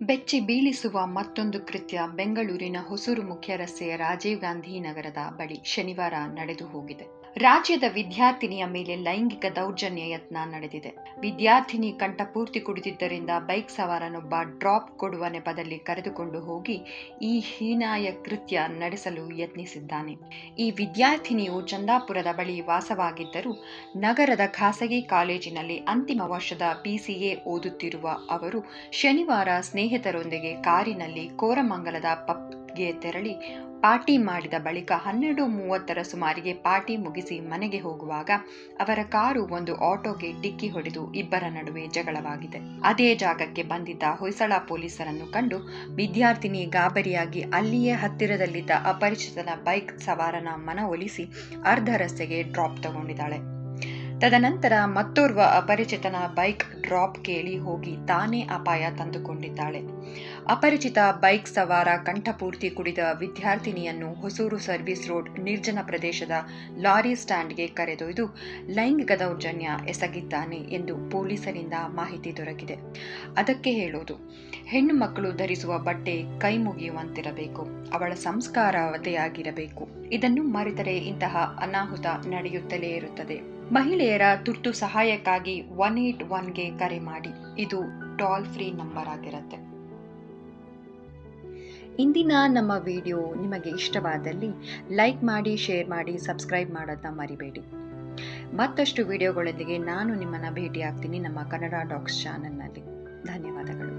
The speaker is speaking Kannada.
ಬೆಚ್ಚಿ ಬೀಳಿಸುವ ಮತ್ತೊಂದು ಕೃತ್ಯ ಬೆಂಗಳೂರಿನ ಹೊಸೂರು ಮುಖ್ಯ ರಸ್ತೆಯ ರಾಜೀವ್ ಗಾಂಧಿ ನಗರದ ಬಳಿ ಶನಿವಾರ ನಡೆದು ಹೋಗಿದೆ. ರಾಜ್ಯದ ವಿದ್ಯಾರ್ಥಿನಿಯ ಮೇಲೆ ಲೈಂಗಿಕ ದೌರ್ಜನ್ಯ ಯತ್ನ ನಡೆದಿದೆ. ವಿದ್ಯಾರ್ಥಿನಿ ಕಂಠಪೂರ್ತಿ ಕುಡಿದಿದ್ದರಿಂದ ಬೈಕ್ ಸವಾರನೊಬ್ಬ ಡ್ರಾಪ್ ಕೊಡುವ ನೆಪದಲ್ಲಿ ಕರೆದುಕೊಂಡು ಹೋಗಿ ಈ ಹೀನಾಯ ಕೃತ್ಯ ನಡೆಸಲು ಯತ್ನಿಸಿದ್ದಾನೆ. ಈ ವಿದ್ಯಾರ್ಥಿನಿಯು ಚಂದಾಪುರದ ಬಳಿ ವಾಸವಾಗಿದ್ದರೂ ನಗರದ ಖಾಸಗಿ ಕಾಲೇಜಿನಲ್ಲಿ ಅಂತಿಮ ವರ್ಷದ BCA ಓದುತ್ತಿರುವ ಅವರು ಶನಿವಾರ ಸ್ನೇಹಿತರೊಂದಿಗೆ ಕಾರಿನಲ್ಲಿ ಕೋರಮಂಗಲದ ಪಬ್ಗೆ ತೆರಳಿ ಪಾರ್ಟಿ ಮಾಡಿದ ಬಳಿಕ 12:30 ಸುಮಾರಿಗೆ ಪಾರ್ಟಿ ಮುಗಿಸಿ ಮನೆಗೆ ಹೋಗುವಾಗ ಅವರ ಕಾರು ಒಂದು ಆಟೋಗೆ ಡಿಕ್ಕಿ ಹೊಡೆದು ಇಬ್ಬರ ನಡುವೆ ಜಗಳವಾಗಿದೆ. ಅದೇ ಜಾಗಕ್ಕೆ ಬಂದಿದ್ದ ಹೊಯ್ಸಳ ಪೊಲೀಸರನ್ನು ಕಂಡು ವಿದ್ಯಾರ್ಥಿನಿ ಗಾಬರಿಯಾಗಿ ಅಲ್ಲಿಯೇ ಹತ್ತಿರದಲ್ಲಿದ್ದ ಅಪರಿಚಿತನ ಬೈಕ್ ಸವಾರನ ಮನವೊಲಿಸಿ ಅರ್ಧ ರಸ್ತೆಗೆ ಡ್ರಾಪ್ ತಗೊಂಡಿದ್ದಾಳೆ. ತದನಂತರ ಮತ್ತೋರ್ವ ಅಪರಿಚಿತನ ಬೈಕ್ ಡ್ರಾಪ್ ಕೇಳಿ ಹೋಗಿ ತಾನೇ ಅಪಾಯ ತಂದುಕೊಂಡಿದ್ದಾಳೆ. ಅಪರಿಚಿತ ಬೈಕ್ ಸವಾರ ಕಂಠಪೂರ್ತಿ ಕುಡಿದ ವಿದ್ಯಾರ್ಥಿನಿಯನ್ನು ಹೊಸೂರು ಸರ್ವಿಸ್ ರೋಡ್ ನಿರ್ಜನ ಪ್ರದೇಶದ ಲಾರಿ ಸ್ಟ್ಯಾಂಡ್ಗೆ ಕರೆದೊಯ್ದು ಲೈಂಗಿಕ ದೌರ್ಜನ್ಯ ಎಸಗಿದ್ದಾನೆ ಎಂದು ಪೊಲೀಸರಿಂದ ಮಾಹಿತಿ ದೊರಕಿದೆ. ಅದಕ್ಕೆ ಹೇಳೋದು, ಹೆಣ್ಣು ಮಕ್ಕಳು ಧರಿಸುವ ಬಟ್ಟೆ ಕೈ ಮುಗಿಯುವಂತಿರಬೇಕು, ಅವಳ ಸಂಸ್ಕಾರ ಅವತೆಯಾಗಿರಬೇಕು. ಇದನ್ನು ಮರೆತರೆ ಇಂತಹ ಅನಾಹುತ ನಡೆಯುತ್ತಲೇ ಇರುತ್ತದೆ. ಮಹಿಳೆಯರ ತುರ್ತು ಸಹಾಯಕ್ಕಾಗಿ 181ಗೆ ಕರೆ ಮಾಡಿ. ಇದು ಟೋಲ್ ಫ್ರೀ ನಂಬರ್ ಆಗಿರುತ್ತೆ. ಇಂದಿನ ನಮ್ಮ ವಿಡಿಯೋ ನಿಮಗೆ ಇಷ್ಟವಾದಲ್ಲಿ ಲೈಕ್ ಮಾಡಿ, ಶೇರ್ ಮಾಡಿ, ಸಬ್ಸ್ಕ್ರೈಬ್ ಮಾಡೋದನ್ನ ಮರಿಬೇಡಿ. ಮತ್ತಷ್ಟು ವಿಡಿಯೋಗಳೊಂದಿಗೆ ನಾನು ನಿಮ್ಮನ್ನು ಭೇಟಿ ಆಗ್ತೀನಿ ನಮ್ಮ ಕನ್ನಡ ಡಾಕ್ಸ್ ಚಾನೆಲ್ನಲ್ಲಿ. ಧನ್ಯವಾದಗಳು.